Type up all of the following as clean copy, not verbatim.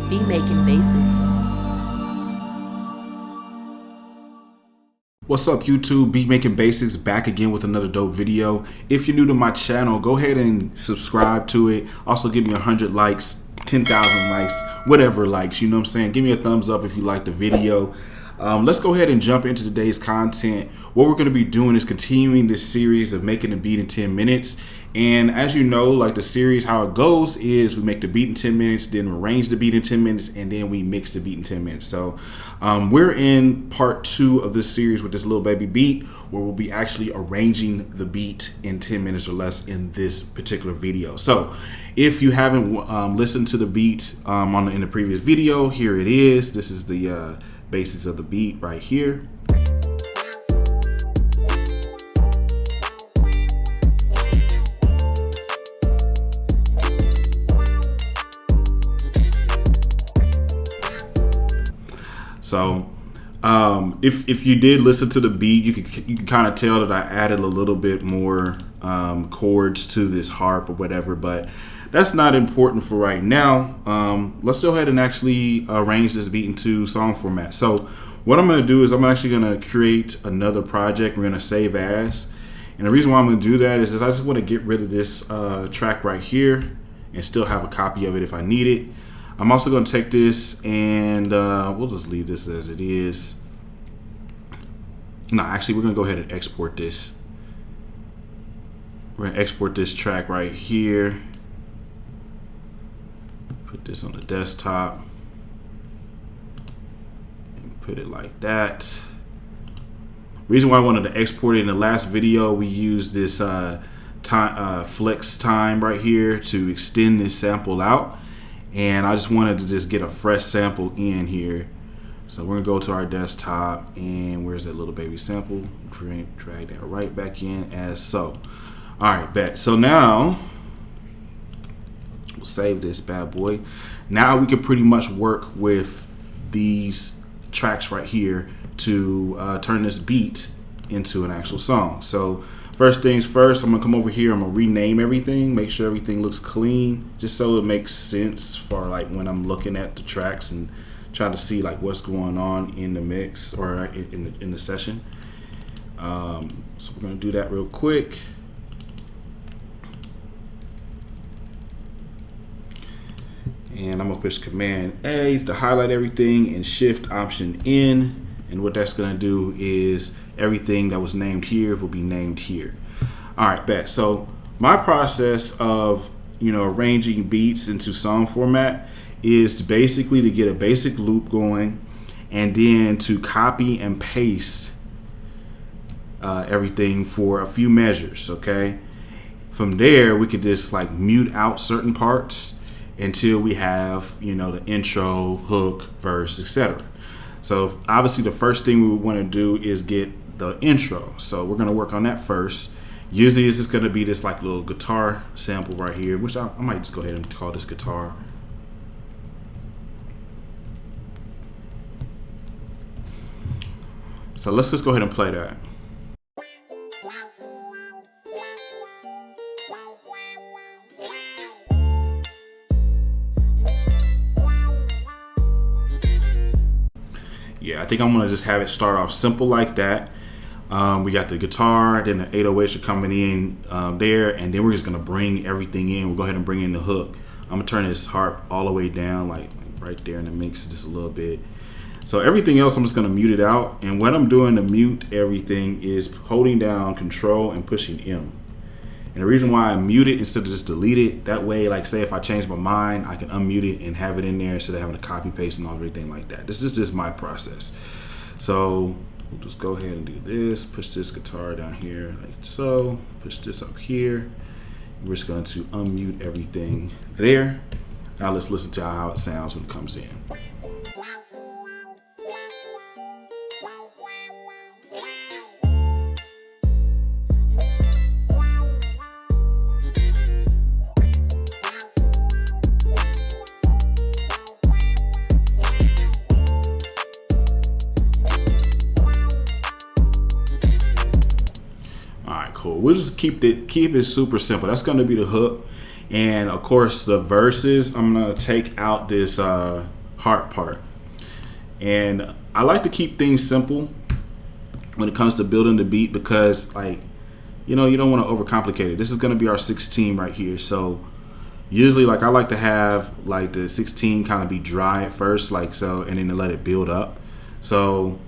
Be making basics. What's up YouTube, Beat Making Basics, back again with another dope video. If you're new to my channel, go ahead and subscribe to it. Also give me 100 likes, 10,000 likes, whatever likes, you know what I'm saying? Give me a thumbs up if you like the video. Let's go ahead and jump into today's content. What we're going to be doing is continuing this series of making a beat in 10 minutes. And as you know, like the series, how it goes is we make the beat in 10 minutes, then arrange the beat in 10 minutes, and then we mix the beat in 10 minutes. So we're in part 2 of this series with this Lil Baby beat, where we'll be actually arranging the beat in 10 minutes or less in this particular video. So if you haven't listened to the beat in the previous video, here it is. This is the basics of the beat right here. So if you did listen to the beat, you can kind of tell that I added a little bit more chords to this harp or whatever, but that's not important for right now. Let's go ahead and actually arrange this beat into song format. So what I'm going to do is I'm actually going to create another project. We're going to save as. And the reason why I'm going to do that is I just want to get rid of this track right here and still have a copy of it if I need it. I'm also going to take this and we'll just leave this as it is. No, actually, we're going to go ahead and export this. We're going to export this track right here. Put this on the desktop. And put it like that. Reason why I wanted to export it in the last video, we used this flex time right here to extend this sample out. And I just wanted to just get a fresh sample in here. So we're gonna go to our desktop, and where's that Lil Baby sample? Drag that right back in as so. All right, bet. So now we'll save this bad boy. Now we can pretty much work with these tracks right here to turn this beat into an actual song. So first things first, I'm gonna come over here, I'm gonna rename everything, make sure everything looks clean, just so it makes sense for like when I'm looking at the tracks and trying to see like what's going on in the mix or in the session. So we're gonna do that real quick. And I'm gonna push Command A to highlight everything and Shift Option N. And what that's gonna do is everything that was named here will be named here. All right, bet. So my process of arranging beats into song format is basically to get a basic loop going, and then to copy and paste everything for a few measures. Okay. From there, we could just like mute out certain parts until we have the intro, hook, verse, etc. So obviously the first thing we would want to do is get the intro. So we're going to work on that first. Usually it's just going to be this like little guitar sample right here, which I might just go ahead and call this guitar. So let's just go ahead and play that. Yeah, I think I'm gonna just have it start off simple like that. We got the guitar, then the 808s are coming in there, and then we're just gonna bring everything in. We'll go ahead and bring in the hook. I'm gonna turn this harp all the way down, like right there in the mix just a little bit. So everything else I'm just gonna mute it out. And what I'm doing to mute everything is holding down Control and pushing M. And the reason why I mute it instead of just delete it, that way, like say if I change my mind, I can unmute it and have it in there instead of having to copy paste and everything like that. This is just my process. So we'll just go ahead and do this, push this guitar down here like so, push this up here. We're just going to unmute everything there. Now let's listen to how it sounds when it comes in. Cool. We'll just keep it super simple. That's going to be the hook, and of course the verses. I'm going to take out this heart part. And I like to keep things simple when it comes to building the beat because, like, you know, you don't want to overcomplicate it. This is going to be our 16 right here. So usually, like, I like to have like the 16 kind of be dry at first, like so, and then to let it build up. So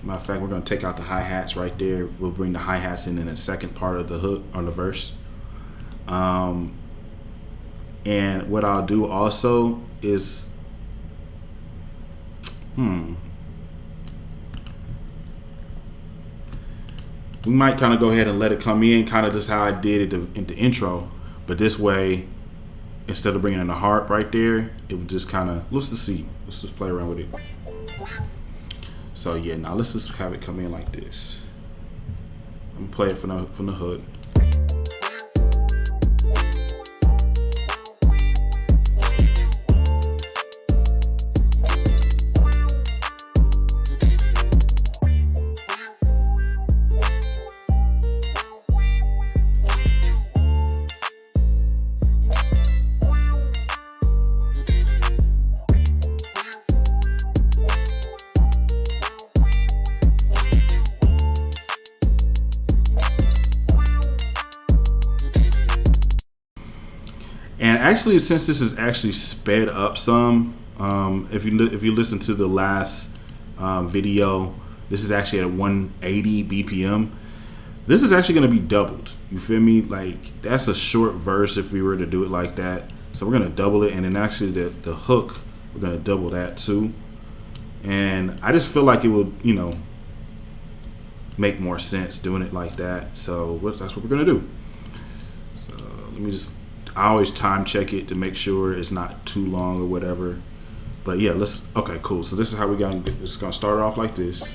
matter of fact, we're going to take out the hi-hats right there. We'll bring the hi-hats in the second part of the hook on the verse. And what I'll do also is we might kind of go ahead and let it come in, kind of just how I did it in the intro. But this way, instead of bringing in the harp right there, it would just kind of, let's just see. Let's just play around with it. So yeah, now let's just have it come in like this. I'm gonna play it from the hook. And actually, since this is actually sped up some, if you listen to the last video, this is actually at 180 BPM. This is actually going to be doubled. You feel me? Like, that's a short verse if we were to do it like that. So we're going to double it, and then actually the hook, we're going to double that too. And I just feel like it would, you know, make more sense doing it like that. So that's what we're going to do. So let me just, I always time check it to make sure it's not too long or whatever. But yeah, okay, cool. So this is how we're gonna start off like this.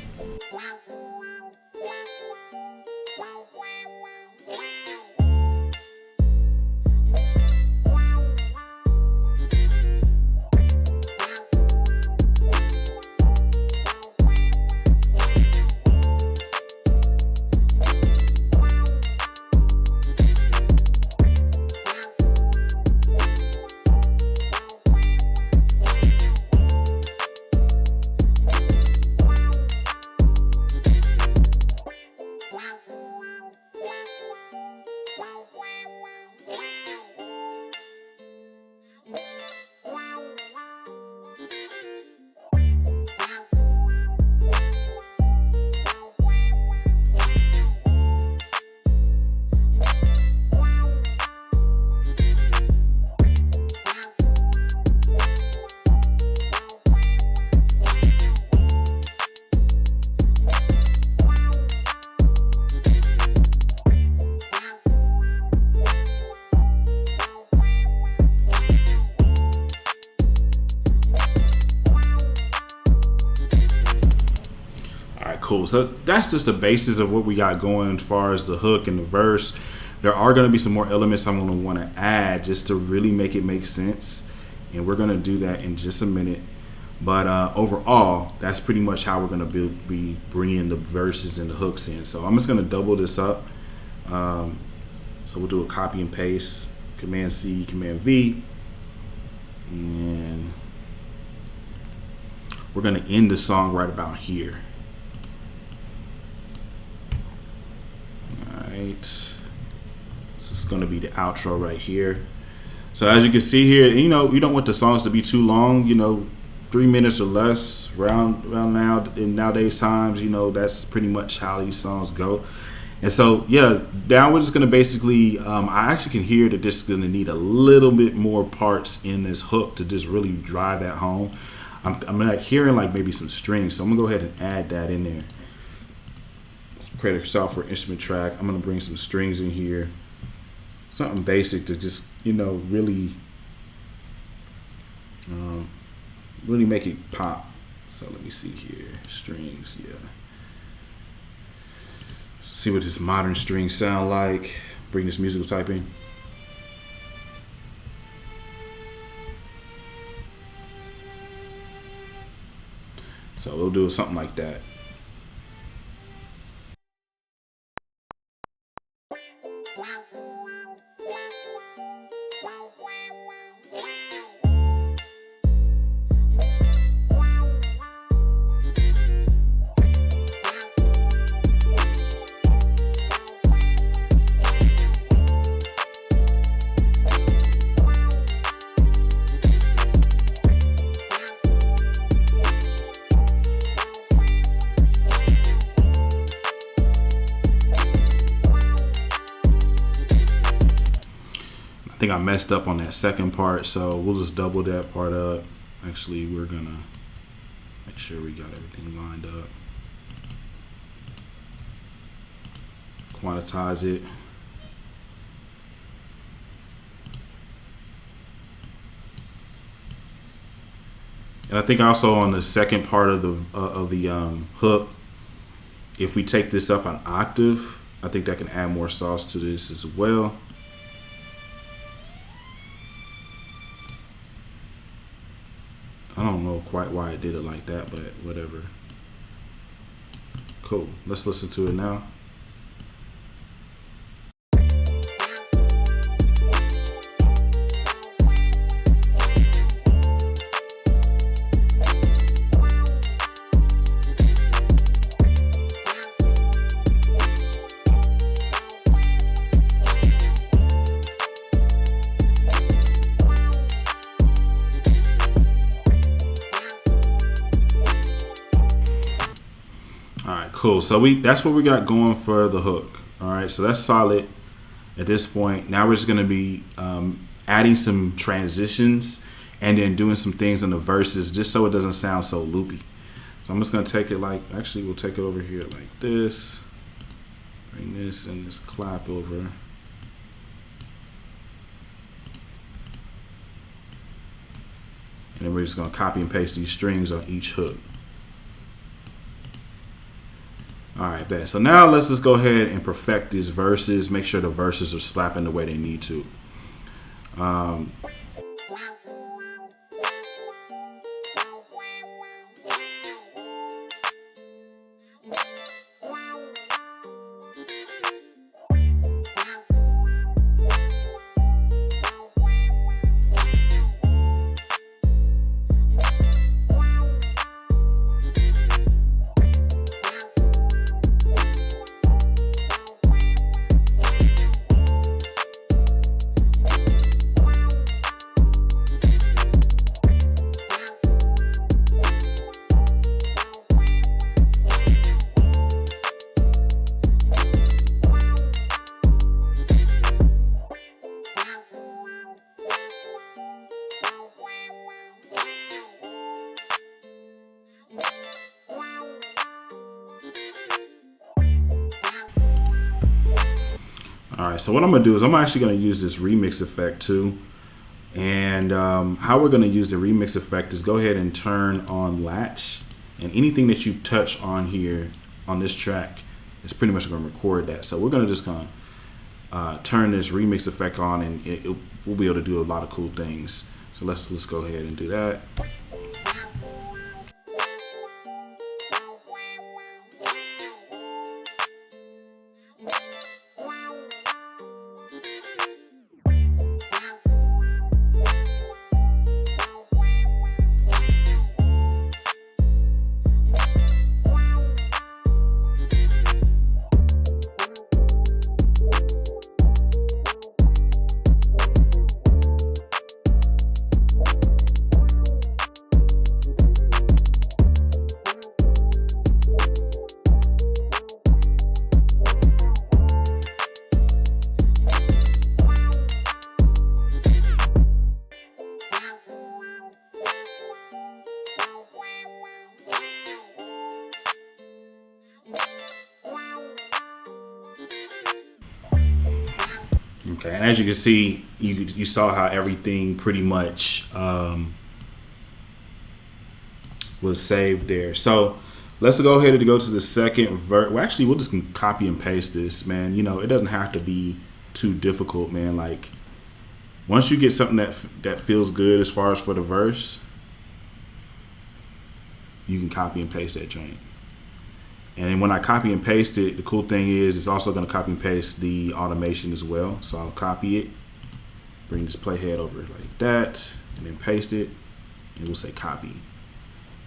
Cool. So that's just the basis of what we got going as far as the hook and the verse. There are going to be some more elements I'm going to want to add just to really make it make sense, and we're going to do that in just a minute. But overall, that's pretty much how we're going to be bringing the verses and the hooks in. So I'm just going to double this up. So we'll do a copy and paste, Command C, Command V, and we're going to end the song right about here. This is going to be the outro right here. So as you can see here, you know, you don't want the songs to be too long, you know, 3 minutes or less around now in nowadays times, you know, that's pretty much how these songs go. And so yeah, now we're just going to basically I actually can hear that this is going to need a little bit more parts in this hook to just really drive that home. I'm like hearing like maybe some strings, so I'm gonna go ahead and add that in there. Create a software instrument track. I'm gonna bring some strings in here, something basic to just, you know, really make it pop. So let me see here, strings, yeah. See what this modern strings sound like. Bring this musical type in. So we'll do something like that. think I messed up on that second part, so we'll just double that part up. Actually, we're gonna make sure we got everything lined up. Quantize it. And I think also on the second part of the hook, if we take this up an octave, I think that can add more sauce to this as well. I don't know quite why it did it like that, but whatever. Cool. Let's listen to it now. Cool. So that's what we got going for the hook. All right. So that's solid at this point. Now we're just going to be adding some transitions and then doing some things in the verses just so it doesn't sound so loopy. So I'm just going to take it like, actually we'll take it over here like this. Bring this and this clap over. And then we're just going to copy and paste these strings on each hook. All right, bet. So now let's just go ahead and perfect these verses. Make sure the verses are slapping the way they need to. All right, so what I'm gonna do is I'm actually gonna use this remix effect too. And how we're gonna use the remix effect is go ahead and turn on latch, and anything that you touch on here on this track is pretty much gonna record that. So we're just gonna turn this remix effect on, and we'll be able to do a lot of cool things. So let's go ahead and do that. Okay, and as you can see, you saw how everything pretty much was saved there. So let's go ahead and go to the second verse. Well, actually, we'll just copy and paste this, man. You know, it doesn't have to be too difficult, man. Like, once you get something that feels good as far as for the verse, you can copy and paste that joint. And then when I copy and paste it, the cool thing is it's also going to copy and paste the automation as well. So I'll copy it, bring this playhead over like that, and then paste it, and we'll say copy.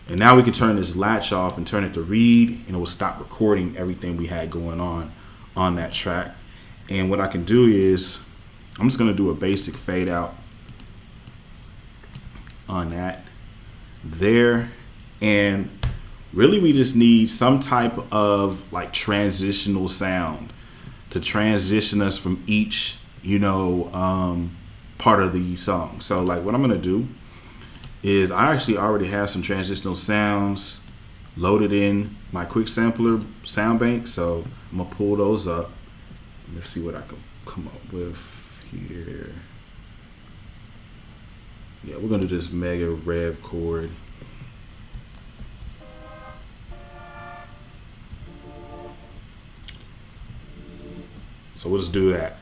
And now we can turn this latch off and turn it to read, and it will stop recording everything we had going on that track. And what I can do is I'm just going to do a basic fade out on that there. And really, we just need some type of like transitional sound to transition us from each, part of the song. So like what I'm gonna do is I actually already have some transitional sounds loaded in my quick sampler sound bank. So I'm gonna pull those up. Let's see what I can come up with here. Yeah, we're gonna do this mega rev chord. So we'll just do that.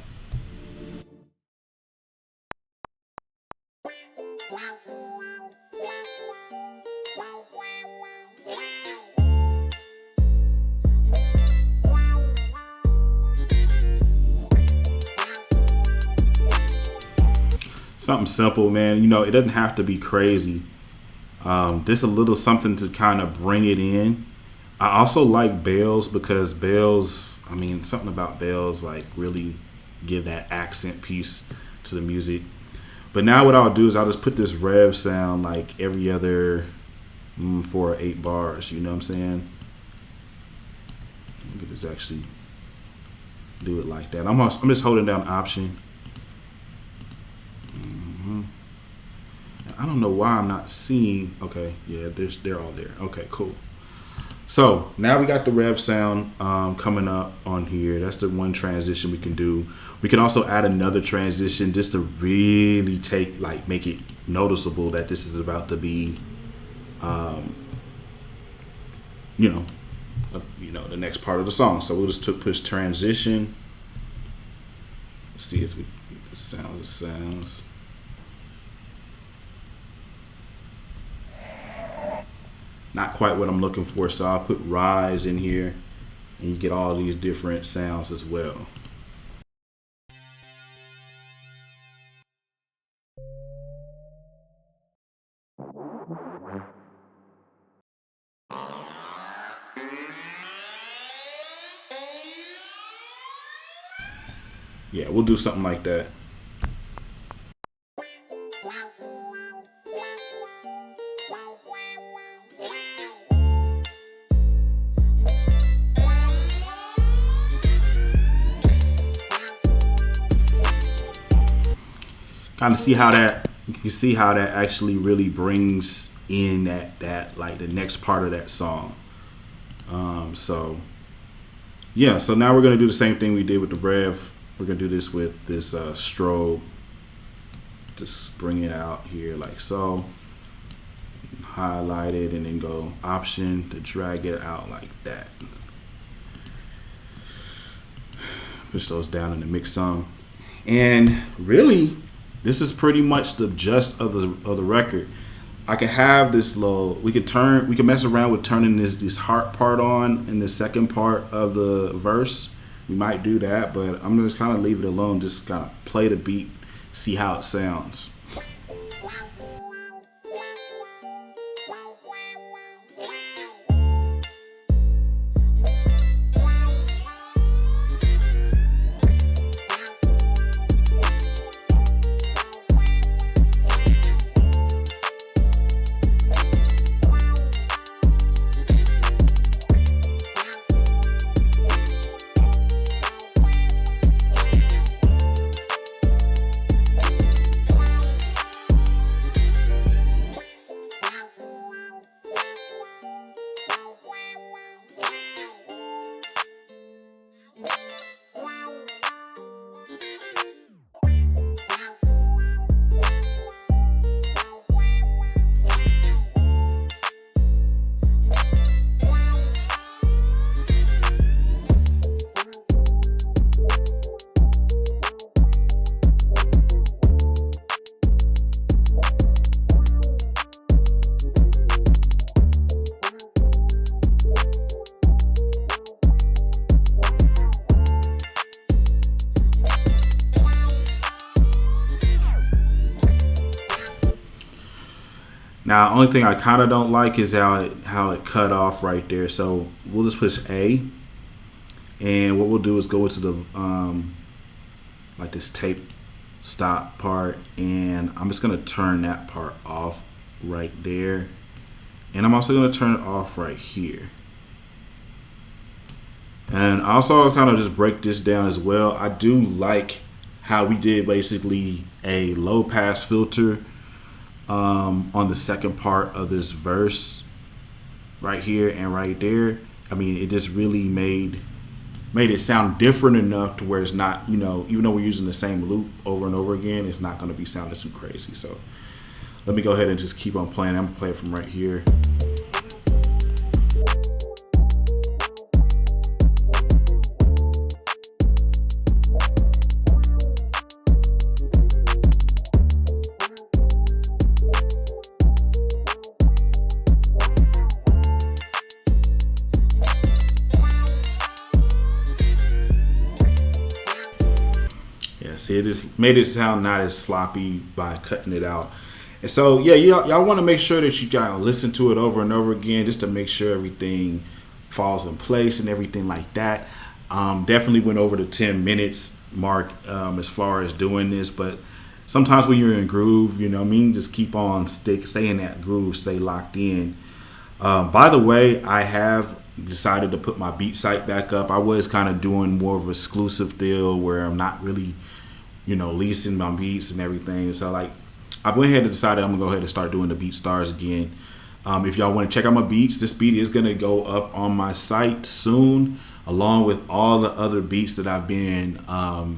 Something simple, man. You know, it doesn't have to be crazy. Just a little something to kind of bring it in. I also like bells because bells, I mean, something about bells like really give that accent piece to the music. But now what I'll do is I'll just put this rev sound like every other 4 or 8 bars, you know what I'm saying? Look at this, actually do it like that. I'm just holding down Option. I don't know why I'm not seeing. Okay, yeah, they're all there. Okay, cool. So now we got the rev sound coming up on here. That's the one transition we can do. We can also add another transition just to really make it noticeable that this is about to be, the next part of the song. So we'll just push transition. Let's see if we sounds. Not quite what I'm looking for, so I'll put rise in here and you get all these different sounds as well. Yeah, we'll do something like that. Kind of see how that, you can see how that actually really brings in that like the next part of that song. So yeah, so now we're gonna do the same thing we did with the rev. We're gonna do this with this strobe. Just bring it out here like so. Highlight it and then go Option to drag it out like that. Push those down in the mix song. And really, this is pretty much the gist of the record. I can have this little, we can mess around with turning this heart part on in the second part of the verse. We might do that, but I'm just kind of leave it alone. Just kind of play the beat, see how it sounds. Now, only thing I kind of don't like is how it cut off right there. So we'll just push A, and what we'll do is go into the like this tape stop part, and I'm just gonna turn that part off right there, and I'm also gonna turn it off right here. And I also kind of just break this down as well. I do like how we did basically a low pass filter on the second part of this verse right here and right there. I mean, it just really made it sound different enough to where it's not, you know, even though we're using the same loop over and over again, it's not going to be sounding too crazy. So let me go ahead and just keep on playing. I'm going to play it from right here. Yeah, see, it just made it sound not as sloppy by cutting it out. And so, yeah, y'all want to make sure that you gotta listen to it over and over again just to make sure everything falls in place and everything like that. Definitely went over the 10 minutes mark as far as doing this, but sometimes when you're in groove, you know what I mean, just keep on stay in that groove, stay locked in. By the way, I have decided to put my beat site back up. I was kind of doing more of an exclusive deal where I'm not really, you know, leasing my beats and everything. So like, I went ahead and decided I'm gonna go ahead and start doing the BeatStars again. If y'all want to check out my beats, this beat is gonna go up on my site soon, along with all the other beats that I've been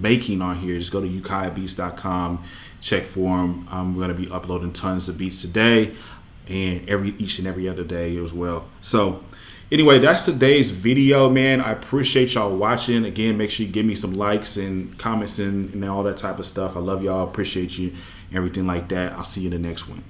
making on here. Just go to ukiahbeats.com, check for them. I'm gonna be uploading tons of beats today and each and every other day as well. So anyway, that's today's video, man. I appreciate y'all watching. Again, make sure you give me some likes and comments and all that type of stuff. I love y'all, appreciate you, everything like that. I'll see you in the next one.